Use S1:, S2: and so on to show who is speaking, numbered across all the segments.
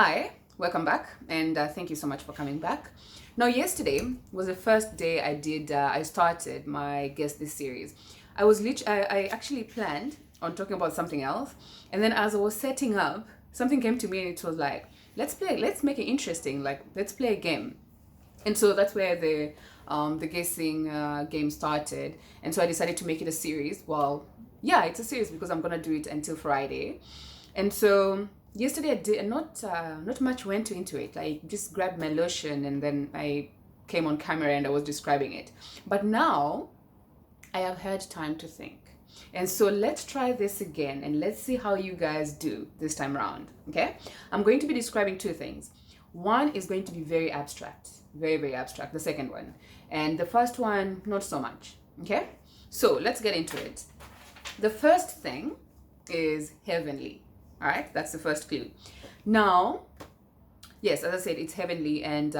S1: Hi, welcome back, and thank you so much for coming back. Now, yesterday was the first day I started my Guess This series. I actually planned on talking about something else, and then as I was setting up, something came to me and it was like, let's make it interesting, like, let's play a game. And so that's where the guessing game started. And so I decided to make it a series. Well, yeah, it's a series because I'm gonna do it until Friday. And so yesterday I did not much went into it. I just grabbed my lotion and then I came on camera and I was describing it. But now I have had time to think. And so let's try this again and let's see how you guys do this time around. Okay? I'm going to be describing two things. One is going to be very abstract, very abstract, the second one. And the first one, not so much. Okay? So let's get into it. The first thing is heavenly. All right? That's the first clue. Now, yes, as I said, it's heavenly, and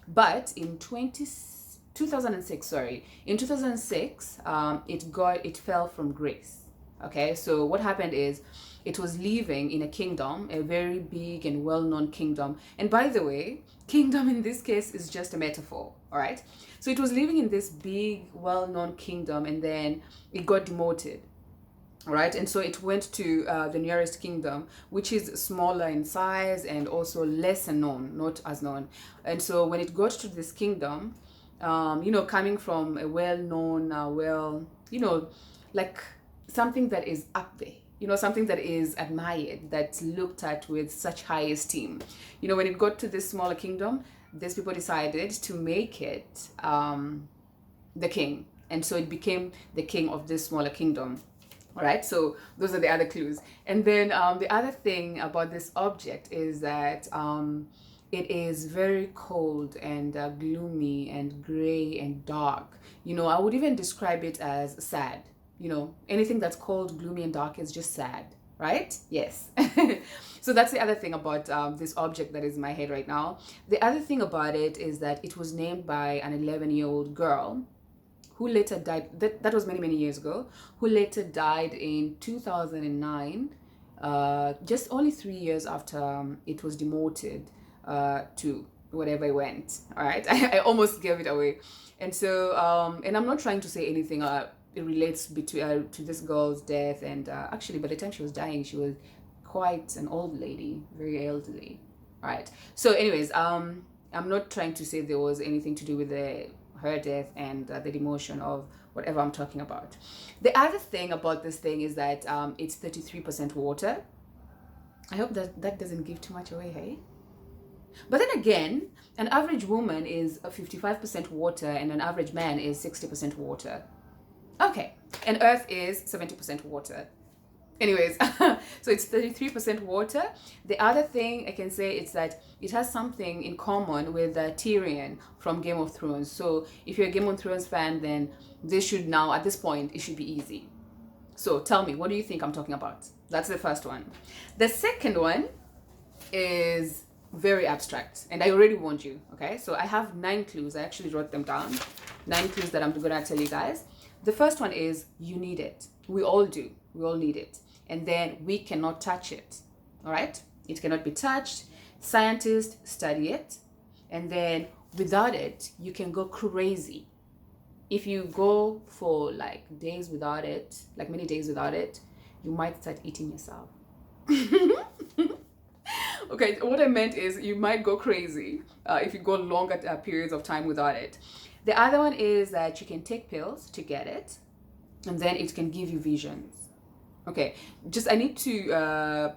S1: but in 2006, sorry, in 2006, it fell from grace. Okay, so what happened is it was living in a kingdom, a very big and well-known kingdom. And by the way, kingdom in this case is just a metaphor. All right, so it was living in this big, well-known kingdom, and then it got demoted. Right, and so it went to the nearest kingdom, which is smaller in size and also lesser known, not as known. And so when it got to this kingdom, coming from a well-known, like something that is up there, something that is admired, that's looked at with such high esteem. When it got to this smaller kingdom, these people decided to make it the king, and so it became the king of this smaller kingdom. All right, so those are the other clues. And then the other thing about this object is that it is very cold and gloomy and gray and dark. I would even describe it as sad. Anything that's cold, gloomy, and dark is just sad, right? Yes. So that's the other thing about this object that is in my head right now. The other thing about it is that it was named by an 11-year-old girl who later died. That was many years ago, who later died in 2009, just only 3 years after it was demoted to whatever it went. All right. I almost gave it away. And so and I'm not trying to say anything it relates to this girl's death, and actually by the time she was dying, she was quite an old lady, very elderly. All right, so anyways, I'm not trying to say there was anything to do with her death and the demotion of whatever I'm talking about. The other thing about this thing is that it's 33% water. I hope that doesn't give too much away, hey? But then again, an average woman is 55% water and an average man is 60% water. Okay, and Earth is 70% water. Anyways, so it's 33% water. The other thing I can say is that it has something in common with Tyrion from Game of Thrones. So if you're a Game of Thrones fan, then this should now, at this point, it should be easy. So tell me, what do you think I'm talking about? That's the first one. The second one is very abstract, and I already warned you, okay? So I have 9 clues. I actually wrote them down. 9 clues that I'm gonna tell you guys. The first one is you need it. We all do. We all need it. And then we cannot touch it. All right? It cannot be touched. Scientists study it. And then without it, you can go crazy. If you go for like days without it, like many days without it, you might start eating yourself. Okay, what I meant is you might go crazy if you go longer periods of time without it. The other one is that you can take pills to get it, and then it can give you visions. Okay, just I need to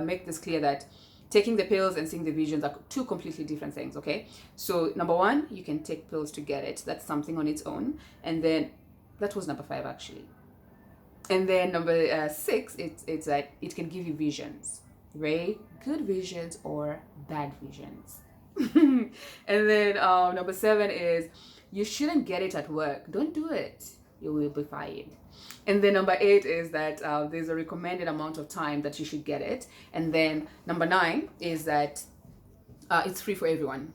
S1: make this clear that taking the pills and seeing the visions are two completely different things. Okay, so number one, you can take pills to get it. That's something on its own, and then that was number 5 actually. And then number 6, it's that it can give you visions, right? Good visions or bad visions. And then number 7 is you shouldn't get it at work. Don't do it. You will be fired. And then number 8 is that there's a recommended amount of time that you should get it. And then number 9 is that it's free for everyone.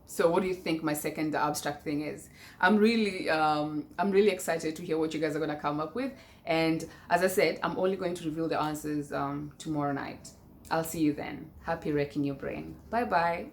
S1: So what do you think my second abstract thing is? I'm really excited to hear what you guys are gonna come up with. And as I said, I'm only going to reveal the answers tomorrow night. I'll see you then. Happy wrecking your brain. Bye bye.